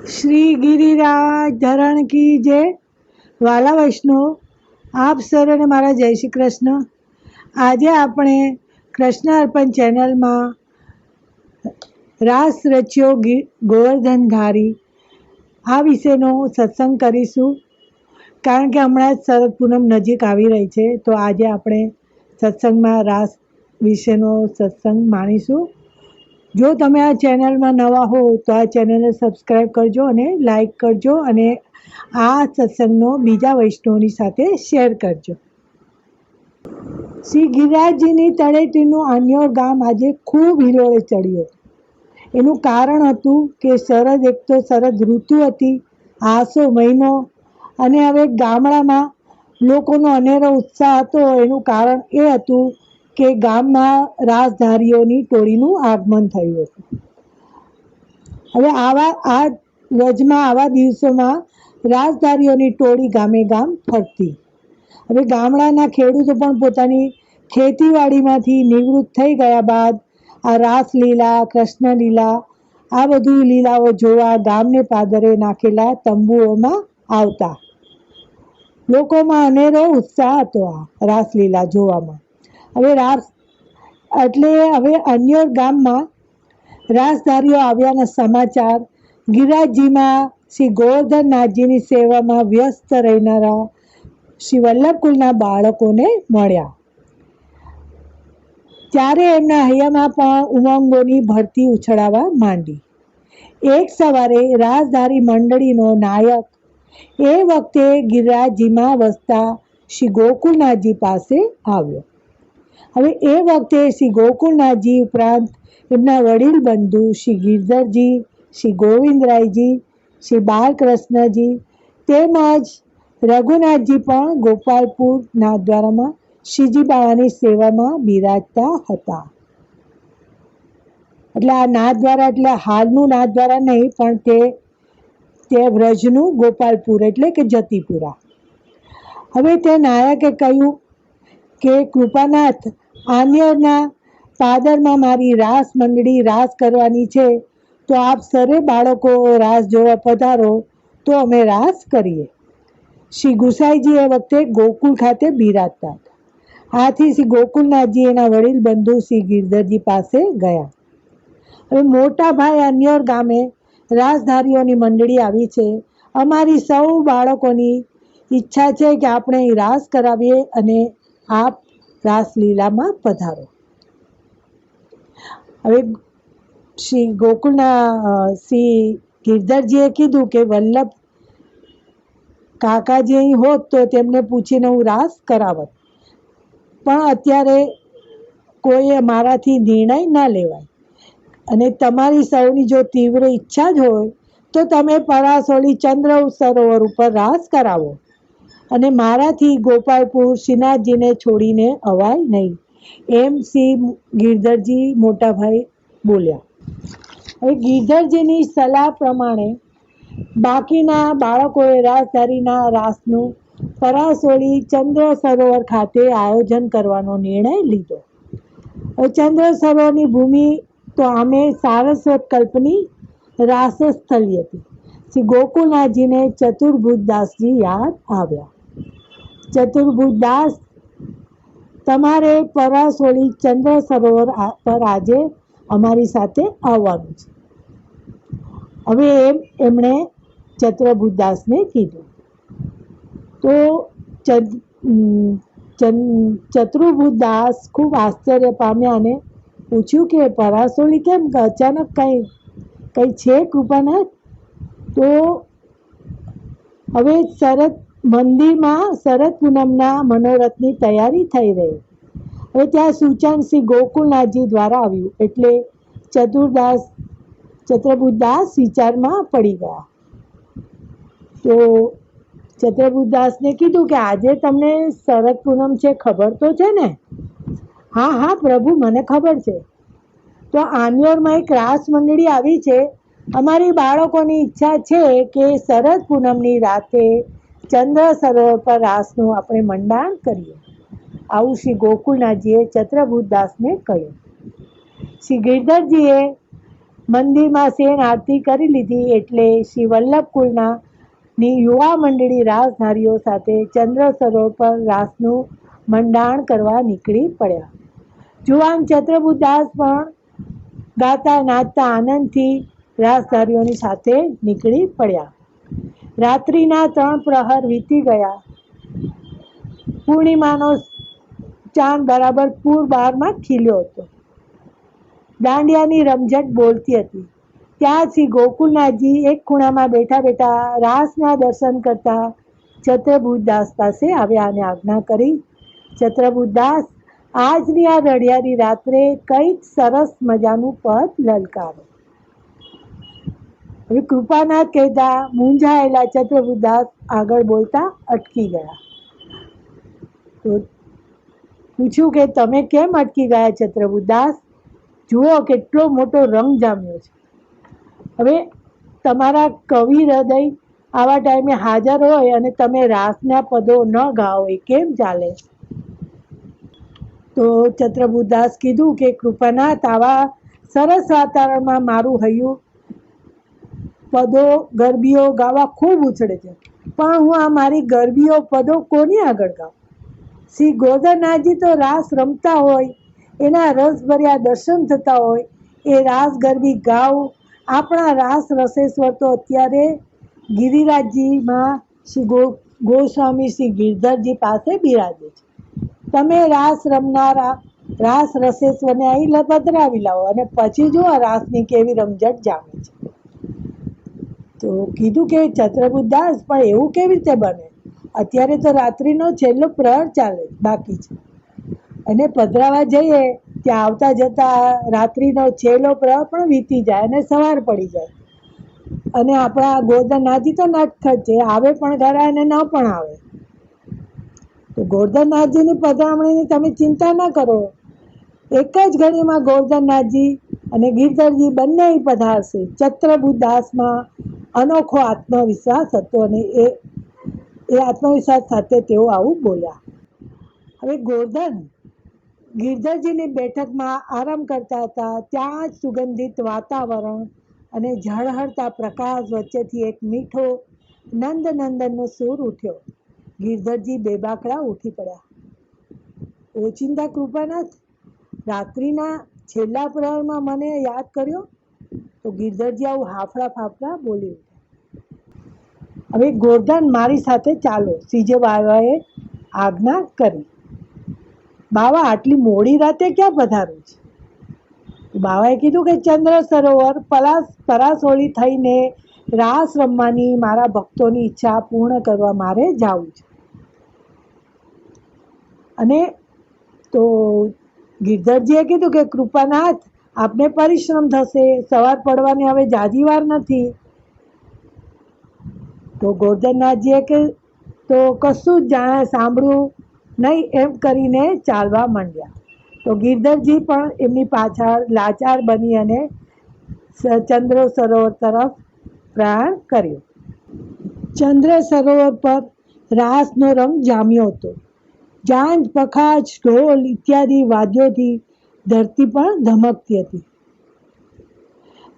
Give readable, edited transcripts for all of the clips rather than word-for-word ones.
શ્રી ગિરિરાજ ધરણ કી જય. વાલા વૈષ્ણવ, આપ સર્વને મારા જય શ્રી કૃષ્ણ. આજે આપણે કૃષ્ણ અર્પણ ચેનલમાં રાસ રચ્યો ગોવર્ધનધારી આ વિશેનો સત્સંગ કરીશું. કારણ કે હમણાં જ શરદ પૂનમ નજીક આવી રહી છે, તો આજે આપણે સત્સંગમાં રાસ વિશેનો સત્સંગ માણીશું. જો તમે આ ચેનલમાં નવા હો તો આ ચેનલને સબસ્ક્રાઈબ કરજો અને લાઈક કરજો, અને આ સત્સંગનો બીજા વૈષ્ણવની સાથે શેર કરજો. શ્રી ગિરિરાજજીની તળેટીનું આન્યોર ગામ આજે ખૂબ હિલોળે ચડ્યું. એનું કારણ હતું કે શરદ, એક તો શરદ ઋતુ હતી, આસો મહિનો, અને હવે ગામડામાં લોકોનો અનેરો ઉત્સાહ હતો. એનું કારણ એ હતું કે ગામમાં રાસધારીઓની ટોળીનું આગમન થયું હતું. હવે આ વ્રજમાં આવા દિવસોમાં રાસધારીઓની ટોળી ગામે ગામ ફરતી. હવે ગામડાના ખેડૂતો પણ પોતાની ખેતીવાડીમાંથી નિવૃત્ત થઈ ગયા બાદ આ રાસલીલા, કૃષ્ણલીલા, આ બધી લીલાઓ જોવા ગામને પાદરે નાખેલા તંબુઓમાં આવતા. લોકોમાં અનેરો ઉત્સાહ હતો આ રાસલીલા જોવામાં. હવે અન્યોર ગામમાં રાસધારીઓ આવ્યાના સમાચાર ગિરિરાજજીમાં શ્રી ગોવર્ધનનાથજીની સેવામાં વ્યસ્ત રહેનારા શ્રી વલ્લભકુલના બાળકોને મળ્યા. ત્યારે એમના હૈયામાં પણ ઉમંગોની ભરતી ઉછળાવા માંડી. એક સવારે રાસધારી મંડળીનો નાયક એ વખતે ગિરિરાજજીમાં વસતા શ્રી ગોકુળનાથજી પાસે આવ્યો. હવે એ વખતે શ્રી ગોકુળનાથજી ઉપરાંત એમના વડીલ બંધુ શ્રી ગિરધરજી, શ્રી ગોવિંદરાયજી, શ્રી બાલકૃષ્ણજી તેમજ રઘુનાથજી પણ ગોપાલપુર નાથદ્વારામાં શ્રીજી બાવાની સેવામાં બિરાજતા હતા. એટલે આ નાથદ્વારા એટલે હાલનું નાથદ્વારા નહીં, પણ તે વ્રજનું ગોપાલપુર એટલે કે જતીપુરા. હવે તે નાયકે કહ્યું કે કૃપાનાથ, આન્યોરના પાદરમાં મારી રાસ મંડળી રાસ કરવાની છે, તો આપ સરે બાળકો રાસ જોવા પધારો, તો અમે રાસ કરીએ. શ્રી ગુસાઈજી એ વખતે ગોકુળ ખાતે બિરાજતા હતા. આથી શ્રી ગોકુળનાથજી એના વડીલ બંધુ શ્રી ગિરધરજી પાસે ગયા. હવે મોટા ભાઈ અન્યોર ગામે રાસધારીઓની મંડળી આવી છે. અમારી સૌ બાળકોની ઈચ્છા છે કે આપણે રાસ કરાવીએ અને આપ રાસલીલામાં પધારો. હવે શ્રી શ્રી ગિરધરજીએ કીધું કે વલ્લભ કાકાજી અહીં હોત તો તેમને પૂછીને હું રાસ કરાવત, પણ અત્યારે કોઈ મારાથી નિર્ણય ના લેવાય, અને તમારી સૌની જો તીવ્ર ઈચ્છા જ હોય તો તમે પરાસોલી ચંદ્ર સરોવર ઉપર રાસ કરાવો, અને મારાથી ગોપાલપુર શ્રીનાથજીને છોડીને અવાય નહીં, એમ શ્રી ગિરધરજી મોટા ભાઈ બોલ્યા. હવે ગિરધરજીની સલાહ પ્રમાણે બાકીના બાળકોએ રાસધારીના રાસનું પરાસોલી ચંદ્ર સરોવર ખાતે આયોજન કરવાનો નિર્ણય લીધો. ચંદ્ર સરોવરની ભૂમિ તો આમે સારસ્વત કલ્પની રાસસ્થલી હતી. શ્રી ગોકુળનાથજીને ચતુર્ભુજદાસજી યાદ આવ્યા. ચતુર્ભુજદાસ, તમારે પરાસોલી ચંદ્ર સરોવર પર આજે અમારી સાથે આવવાનું છે. હવે એમણે ચતુર્ભુજદાસને કીધું. તો ચતુર્ભુજદાસ ખૂબ આશ્ચર્ય પામ્યા અને પૂછ્યું કે પરાસોલી કેમ, અચાનક કઈ છે કૃપાનાથ? તો હવે મંદિરમાં શરદ પૂનમના મનોરથની તૈયારી થઈ રહી. હવે ત્યાં સૂચન શ્રી ગોકુળનાથજી દ્વારા આવ્યું, એટલે ચતુર્ભુજદાસ વિચારમાં પડી ગયા. તો ચતુર્ભુજદાસને કીધું કે આજે તમને શરદ પૂનમ છે, ખબર તો છે ને? હા હા પ્રભુ, મને ખબર છે. તો આન્યોરમાં એક રાસ મંડળી આવી છે. અમારી બાળકોની ઈચ્છા છે કે શરદ પૂનમની રાતે ચંદ્ર સરોવર પર રાસનું આપણે મંડાણ કરીએ. આવું શ્રી ગોકુળનાથજીએ ચતુર્ભુજદાસને કહ્યું. શ્રી ગિરધરજીએ મંદિરમાં શેણ આરતી કરી લીધી એટલે શ્રી વલ્લભકુળના યુવા મંડળી રાસધારીઓ સાથે ચંદ્ર સરોવર પર રાસનું મંડાણ કરવા નીકળી પડ્યા. જુવાન ચતુર્બુદાસ પણ ગાતા નાચતા આનંદથી રાસધારીઓની સાથે નીકળી પડ્યા. રાત્રિના 3 પ્રહર વીતી ગયા. પૂર્ણિમાનો ચાંદ બરાબર પૂર્વ 12માં ખીલ્યો હતો. દાંડિયાની રમઝટ બોલતી હતી. ત્યાં શ્રી ગોકુલનાથજી એક ખૂણામાં બેઠા બેઠા રાસના દર્શન કરતા ચતુર્બુદાસ પાસે આવ્યા અને આજ્ઞા કરી, ચતુર્બુદાસ, આજની આ રઢિયારી રાત્રે કંઈક સરસ મજાનું પદ લલકારો. હવે કૃપાનાથ કહેતા મૂંઝાયેલા ચતુર્બુદાસ આગળ બોલતા અટકી ગયા. તો પૂછ્યું કે તમે કેમ અટકી ગયા ચતુર્બુદાસ? જુઓ કેટલો મોટો રંગ જામ્યો છે. હવે તમારા કવિ હૃદય આવા ટાઈમે હાજર હોય અને તમે રાસના પદો ન ગાઓ એ કેમ ચાલે? તો ચતુર્બુદાસ કીધું કે કૃપાનાથ, આવા સરસ વાતાવરણમાં મારું હૈયું પદો ગરબીઓ ગાવા ખૂબ ઉછળે છે, પણ હું આ મારી ગરબીઓ પદો કોની આગળ ગાઉં? શ્રી ગોરધનનાથજી તો રાસ રમતા હોય, એના રસભર્યા દર્શન થતા હોય, એ રાસ ગરબી ગાવ. આપણા રાસ રસેશ્વર તો અત્યારે ગિરિરાજજીમાં શ્રી ગોસ્વામી શ્રી ગિરધરજી પાસે બિરાજે છે. તમે રાસ રમનારા રાસ રસેશ્વરને અહીં પધરાવી લાવો અને પછી જુઓ રાસની કેવી રમઝટ જામે છે. તો કીધું કે ચતુર્બુદાસ, પણ એવું કેવી રીતે બને? અત્યારે તો રાત્રિનો છેલ્લો પ્રહર ચાલે બાકી છે અને પધરાવા જઈએ ત્યાં આવતા જતા રાત્રિનો છેલ્લો પ્રહર પણ વીતી જાય અને સવાર પડી જાય. અને આપણા ગોરધનનાથજી તો નટખટ છે, આવે પણ ખરા અને ન પણ આવે. તો ગોરધનનાથજીની પધરામણીની તમે ચિંતા ન કરો. એક જ ઘડીમાં ગોરધનનાથજી અને ગિરધરજી બંને પધારશે. ચતુર્બુદાસમાં અનોખો આત્મવિશ્વાસ હતો અને એ આત્મવિશ્વાસ સાથે તેઓ આવું બોલ્યા. હવે ગોરધન ગિરધરજીની બેઠકમાં આરામ કરતા હતા. ત્યાં જ સુગંધિત વાતાવરણ અને ઝળહળતા પ્રકાશ વચ્ચેથી એક મીઠો નંદનંદનનો સૂર ઉઠ્યો. ગિરધરજી બેબાકડા ઉઠી પડ્યા. ઓચિંતા કૃપાનાથ, રાત્રિના છેલ્લા પ્રહરમાં મને યાદ કર્યો? તો ગિરધરજી આવું હાફડા ફાફડા બોલી ઉઠ્યા. હવે ગોરધન, મારી સાથે ચાલો, શ્રીજી બાવાએ આજ્ઞા કરી. બાવા, આટલી મોડી રાતે ક્યાં પધારું છે? બાવાએ કીધું કે ચંદ્ર સરોવર પરાસોળી થઈને રાસ રમવાની મારા ભક્તોની ઈચ્છા પૂર્ણ કરવા મારે જવું છે. અને તો ગિરધરજીએ કીધું કે કૃપાનાથ, આપને પરિશ્રમ થશે, સવાર પડવાની હવે જાજી વાર નથી. તો ગોરધનનાથજીએ કે તો કશું જ જાણે સાંભળ્યું નહીં એમ કરીને ચાલવા માંડ્યા. તો ગિરધરજી પણ એમની પાછળ લાચાર બની અને ચંદ્ર સરોવર તરફ પ્રયાણ કર્યું. ચંદ્ર સરોવર પર રાસનો રંગ જામ્યો હતો. ઝાંઝ, પખાજ, ઢોલ ઇત્યાદિ વાદ્યોથી ધરતી પણ ધમકતી હતી.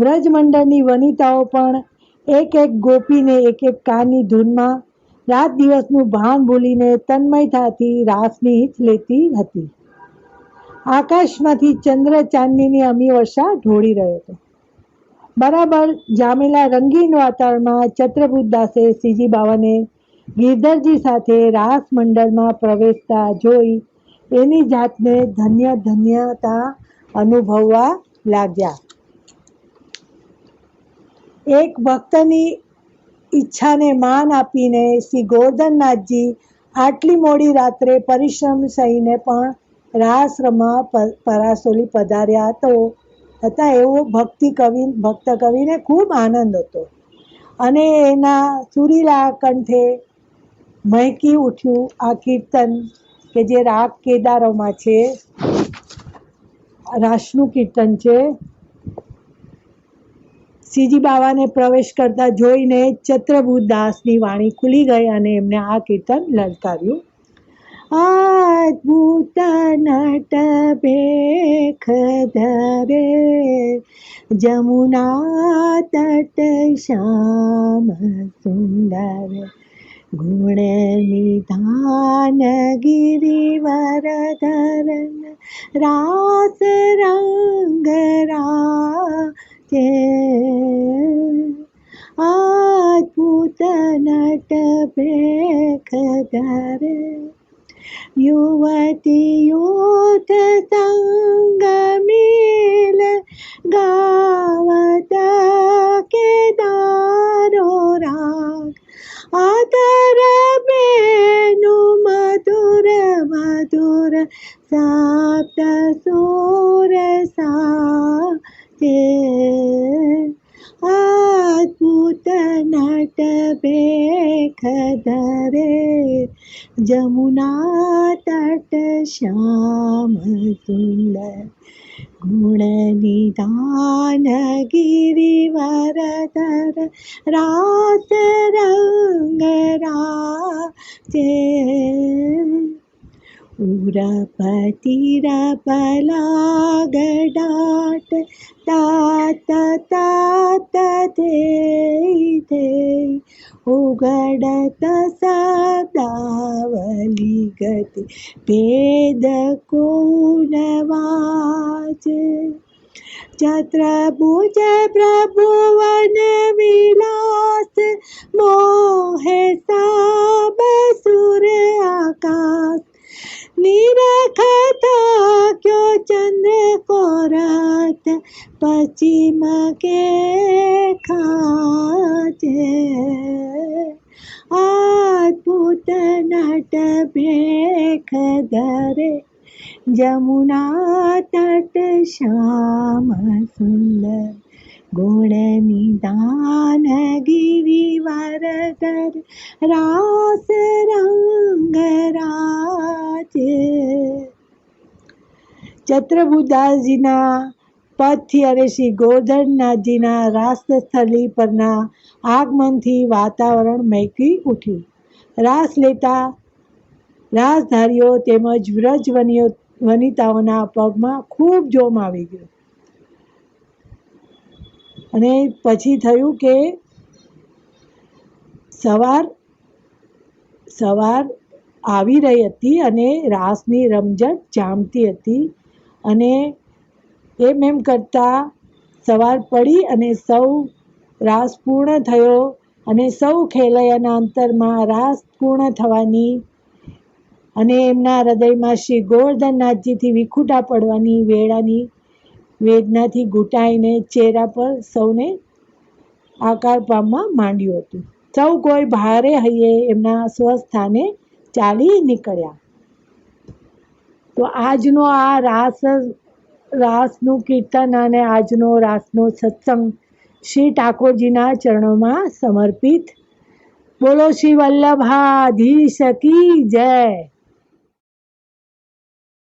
વ્રજમંડળની વનિતાઓ પણ એક એક ગોપીને એક એક કાનની ધૂનમાં રાત દિવસનું ભાન ભૂલીને તન્મયતાથી રાસની હિત લેતી હતી. આકાશમાંથી ચંદ્ર ચાંદનીની અમી વર્ષા ઢોળી રહ્યો હતો. બરાબર જામેલા રંગીન વાતાવરણમાં ચતુર્બુદાસે શ્રીજી બાવાને ગિરધરજી સાથે રાસ મંડળમાં પ્રવેશતા જોઈ એની જાતને ધન્યતા અનુભવવા લાગ્યા. એક ભક્તની ઈચ્છાને માન આપીને શ્રી ગોરધનનાથજી આટલી મોડી રાત્રે પરિશ્રમ સહીને પણ રાસ રમવા પરાસોલી પધાર્યા હતા એવો ભક્ત કવિને ખૂબ આનંદ હતો અને એના સુરીલા કંઠે મહેકી ઉઠ્યું આ કીર્તન કે જે રાગ કેદારોમાં છે, રાસનું કીર્તન છે. શ્રીજી બાવાને પ્રવેશ કરતા જોઈને ચતુર્બુદાસની વાણી ખુલી ગઈ અને એમને આ કીર્તન લલકાર્યું. अद्भुत नट भेख धरे जमुना तट श्याम सुंदर गुण निधान गिरिवर धरन रास रंग राजे अद्भुत नट भेख धरे युवती यूथ संग मिल गावत केदारो राग आदर बेनु मधुर मधुर सप्त सुर साजे अद्भुत नट भेख धरे जमुना तट श्याम सुंदर गुण निधान गिरिवर धर रास रंग राजे उरपतिरपलाग डाट तात तात थे उगडत सदावली गती भेद कोनवाज छत्रभुज प्रभुवन विलास मोहे साब सुर आकाश निरखता क्यों चंद्र को रात पश्चिम के खाचे अद्भुत नट भेख धरे जमुना तट श्याम सुंदर गुण निधान गिरिवर धर रास रंग राजे ચતુર્ભુજદાસજીના પદથી અને શ્રી ગોવર્ધનનાથજીના રાસસ્થલી પરના આગમનથી વાતાવરણ મહેકી ઉઠ્યું. રાસ લેતા રાસધારીઓ તેમજ વ્રજ વનિતાઓના પગમાં ખૂબ જોમ આવી ગયો અને પછી થયું કે સવાર આવી રહી હતી અને રાસની રમઝટ જામતી હતી અને એમ કરતાં સવાર પડી અને સૌ રાસ પૂર્ણ થયો અને સૌ ખેલૈયાના અંતરમાં રાસ પૂર્ણ થવાની અને એમના હૃદયમાં શ્રી ગોવર્ધનનાથજીથી વિખૂટા પડવાની વેળાની વેદનાથી ઘૂંટાઈને ચહેરા પર સૌને આકાર પામવા માંડ્યું હતું. સૌ કોઈ ભારે હૈયે એમના સ્વસ્થાને ચાલી નીકળ્યા. તો આજનો આ રાસનું કીર્તન અને આજનો રાસનો સત્સંગ શ્રી ઠાકોરજીના ચરણોમાં સમર્પિત. બોલો શ્રી વલ્લભાધીશ કી જય.